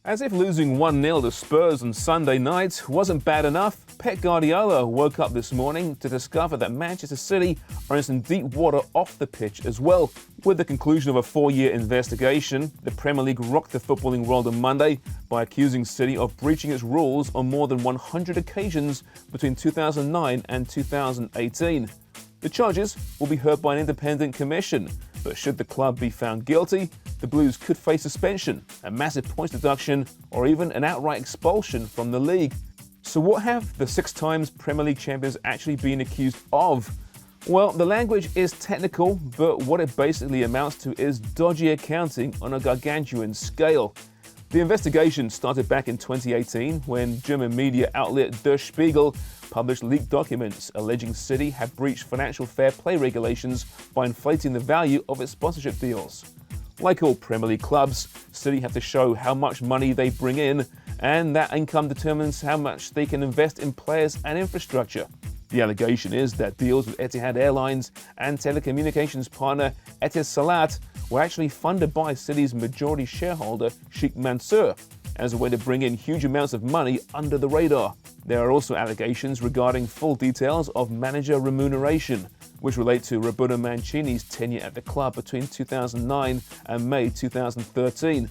As if losing 1-0 to Spurs on Sunday night wasn't bad enough, Pep Guardiola woke up this morning to discover that Manchester City are in some deep water off the pitch as well. With the conclusion of a 4-year investigation, the Premier League rocked the footballing world on Monday by accusing City of breaching its rules on more than 100 occasions between 2009 and 2018. The charges will be heard by an independent commission, but should the club be found guilty, the Blues could face suspension, a massive points deduction, or even an outright expulsion from the league. So what have the 6 times Premier League champions actually been accused of? Well, the language is technical, but what it basically amounts to is dodgy accounting on a gargantuan scale. The investigation started back in 2018 when German media outlet Der Spiegel published leaked documents alleging City had breached financial fair play regulations by inflating the value of its sponsorship deals. Like all Premier League clubs, City have to show how much money they bring in, and that income determines how much they can invest in players and infrastructure. The allegation is that deals with Etihad Airlines and telecommunications partner Etisalat were actually funded by City's majority shareholder Sheikh Mansour as a way to bring in huge amounts of money under the radar. There are also allegations regarding full details of manager remuneration, which relate to Roberto Mancini's tenure at the club between 2009 and May 2013.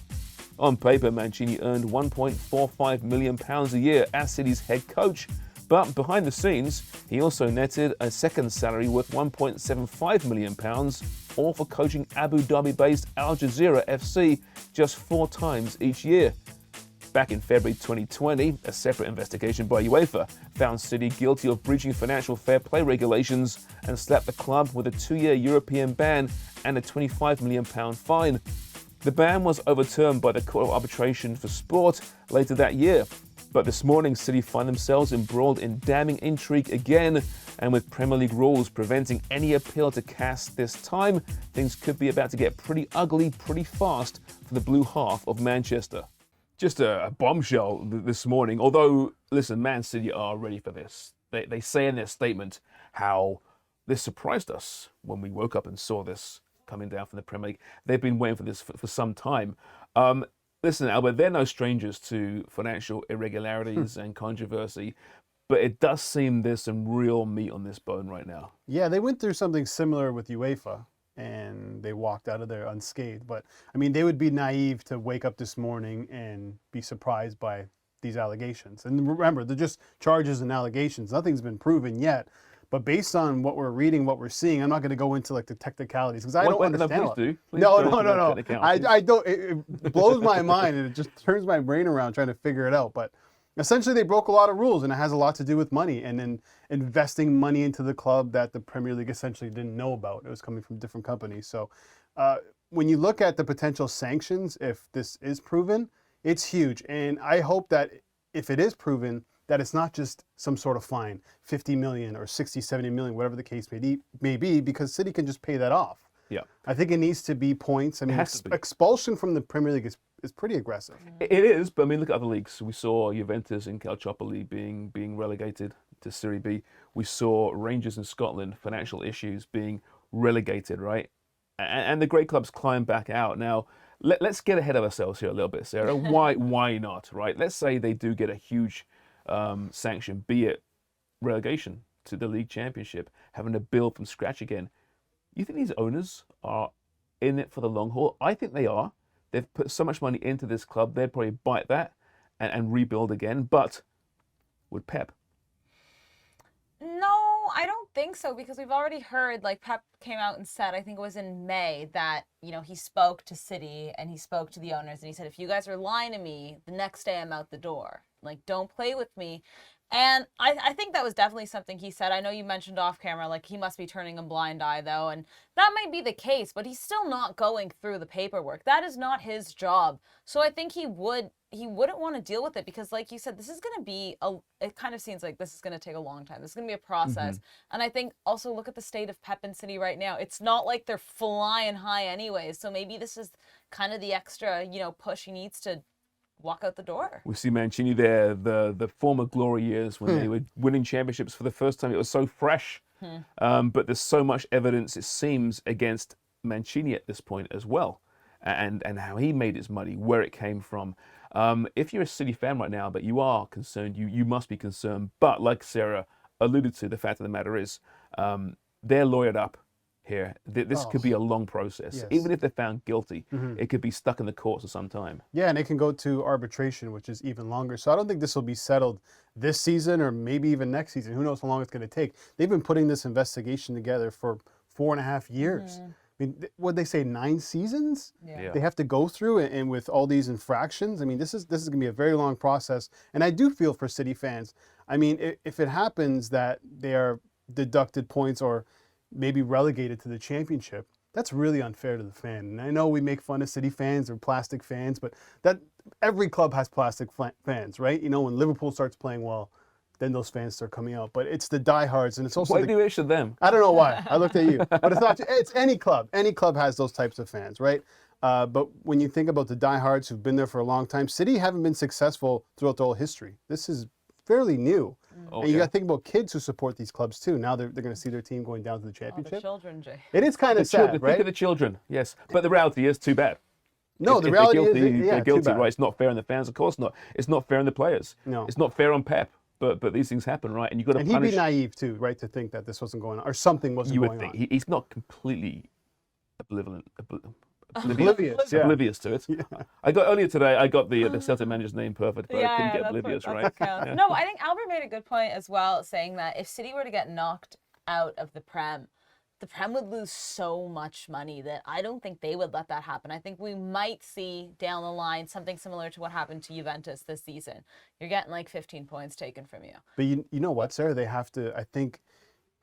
On paper, Mancini earned £1.45 million a year as City's head coach, but behind the scenes, he also netted a second salary worth £1.75 million, all for coaching Abu Dhabi-based Al Jazeera FC just 4 times each year. Back in February 2020, a separate investigation by UEFA found City guilty of breaching financial fair play regulations and slapped the club with a 2-year European ban and a £25 million fine. The ban was overturned by the Court of Arbitration for Sport later that year. But this morning, City find themselves embroiled in damning intrigue again, and with Premier League rules preventing any appeal to CAS this time, things could be about to get pretty ugly pretty fast for the blue half of Manchester. Just a bombshell this morning, although, listen, Man City are ready for this. They say in their statement how this surprised us when we woke up and saw this coming down from the Premier League. They've been waiting for this for some time. Listen, Albert, they're no strangers to financial irregularities and controversy, but it does seem there's some real meat on this bone right now. Yeah, they went through something similar with UEFA, and they walked out of there unscathed. But, I mean, they would be naive to wake up this morning and be surprised by these allegations. And remember, they're just charges and allegations. Nothing's been proven yet. But based on what we're reading, what we're seeing, I'm not going to go into like the technicalities because I don't understand. Please no. I don't. It blows my mind and it just turns my brain around trying to figure it out. But essentially, they broke a lot of rules, and it has a lot to do with money and then investing money into the club that the Premier League essentially didn't know about. It was coming from different companies. So when you look at the potential sanctions, if this is proven, it's huge. And I hope that if it is proven, that it's not just some sort of fine, 50 million or 60, 70 million, whatever the case may be, because City can just pay that off. Yeah. I think it needs to be points. I mean, expulsion from the Premier League is pretty aggressive. It is, but I mean, look at other leagues. We saw Juventus in Calciopoli being relegated to Serie B. We saw Rangers in Scotland, financial issues being relegated, right? And the great clubs climb back out. Now, let's get ahead of ourselves here a little bit, Sarah. Why not, right? Let's say they do get a huge sanction, be it relegation to the league championship, having to build from scratch again. You think these owners are in it for the long haul? I think they are. They've put so much money into this club, they'd probably bite that and rebuild again. But would Pep? No, I don't think so, because we've already heard, like, Pep came out and said, I think it was in May, that, you know, he spoke to City and he spoke to the owners and he said, if you guys are lying to me, the next day I'm out the door. Like, don't play with me. And I think that was definitely something he said. I know you mentioned off camera, like, he must be turning a blind eye, though. And that might be the case, but he's still not going through the paperwork. That is not his job. So I think he wouldn't want to deal with it because, like you said, this is going to be, it kind of seems like this is going to take a long time. This is going to be a process. Mm-hmm. And I think also look at the state of Pep and City right now. It's not like they're flying high anyways. So maybe this is kind of the extra, you know, push he needs to walk out the door. We see Mancini there, the former glory years when they were winning championships for the first time. It was so fresh. But there's so much evidence, it seems, against Mancini at this point as well. And how he made his money, where it came from. If you're a City fan right now, but you are concerned, you must be concerned. But like Sarah alluded to, the fact of the matter is, they're lawyered up here. This could be a long process. Yes. Even if they're found guilty, it could be stuck in the courts for some time. Yeah, and it can go to arbitration, which is even longer. So I don't think this will be settled this season or maybe even next season. Who knows how long it's going to take. They've been putting this investigation together for 4.5 years. I mean, what'd they say, 9 seasons? Yeah. They have to go through, and with all these infractions, I mean, this is going to be a very long process. And I do feel for City fans. I mean, if it happens that they are deducted points or maybe relegated to the championship, that's really unfair to the fan. And I know we make fun of City fans or plastic fans, but that every club has plastic fans, right? You know, when Liverpool starts playing well, then those fans start coming out. But it's the diehards, and it's also Why do you issue them? I don't know why. I looked at you, but it's not. It's any club. Any club has those types of fans, right? But when you think about the diehards who've been there for a long time, City haven't been successful throughout their whole history. This is fairly new. And you got to think about kids who support these clubs too. Now they're going to see their team going down to the championship. The children, Jay. It is kind of sad, Think right? of the children, yes. But the reality is too bad. No, If the reality they're guilty, is, yeah, they're guilty, too bad. right? It's not fair on the fans, of course not. It's not fair on the players. No. It's not fair on Pep. But these things happen, right? And you've got to And punish. he'd be naive too, right, to think that this wasn't going on or something wasn't You would going think on. he's not completely oblivious Yeah. to it. I got earlier today. I got the Celtic manager's name perfect, but I couldn't get oblivious that's right. what counts. No, I think Albert made a good point as well, saying that if City were to get knocked out of the Prem, the Prem would lose so much money that I don't think they would let that happen. I think we might see down the line something similar to what happened to Juventus this season. You're getting like 15 points taken from you. But you know what, Sarah? They have to, I think,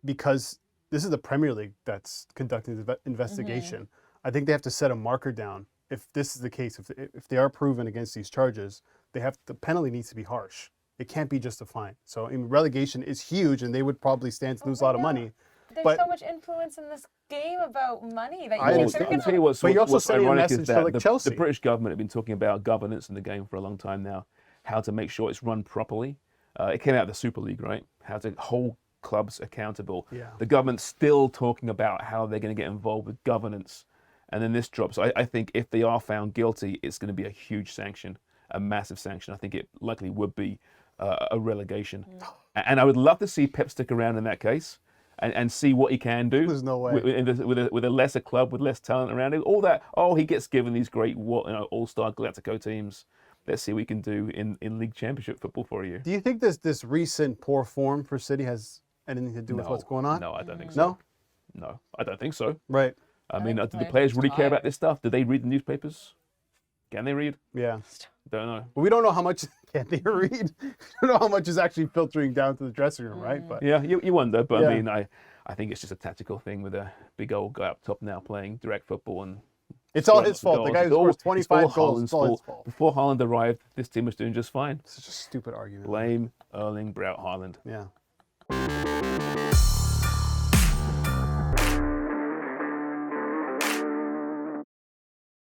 because this is the Premier League that's conducting the investigation, I think they have to set a marker down. If this is the case, if they are proven against these charges, the penalty needs to be harsh. It can't be just a fine. So relegation is huge, and they would probably stand to lose a lot of money. There's so much influence in this game about money that I you understand. think I'll tell you what's But you're also sending a ironic message is to, that like, Chelsea. the British government have been talking about governance in the game for a long time now, how to make sure it's run properly. It came out of the Super League, right? How to hold clubs accountable. Yeah. The government's still talking about how they're going to get involved with governance. And then this drops. I think if they are found guilty, it's going to be a huge sanction, a massive sanction. I think it likely would be a relegation. And I would love to see Pep stick around in that case. And see what he can do. There's no way. With a lesser club, with less talent around it. All that, he gets given these great all-star Galactico teams. Let's see what we can do in League Championship football for a year. Do you think this recent poor form for City has anything to do with what's going on? No, I don't think so. No, I don't think so. Right. I mean, do the players really care about this stuff? Do they read the newspapers? Can they read? Yeah. Don't know. Well, we don't know how much can they read. We don't know how much is actually filtering down to the dressing room, right? But Yeah, you wonder, but Yeah. I mean, I think it's just a tactical thing with a big old guy up top now playing direct football and. it's all scoring his fault. The guy who It's all- scores it's all 25 goals, it's Haaland's all his fault. fault. Before Haaland arrived, this team was doing just fine. It's such a stupid argument. Blame Erling Braut Haaland. Yeah.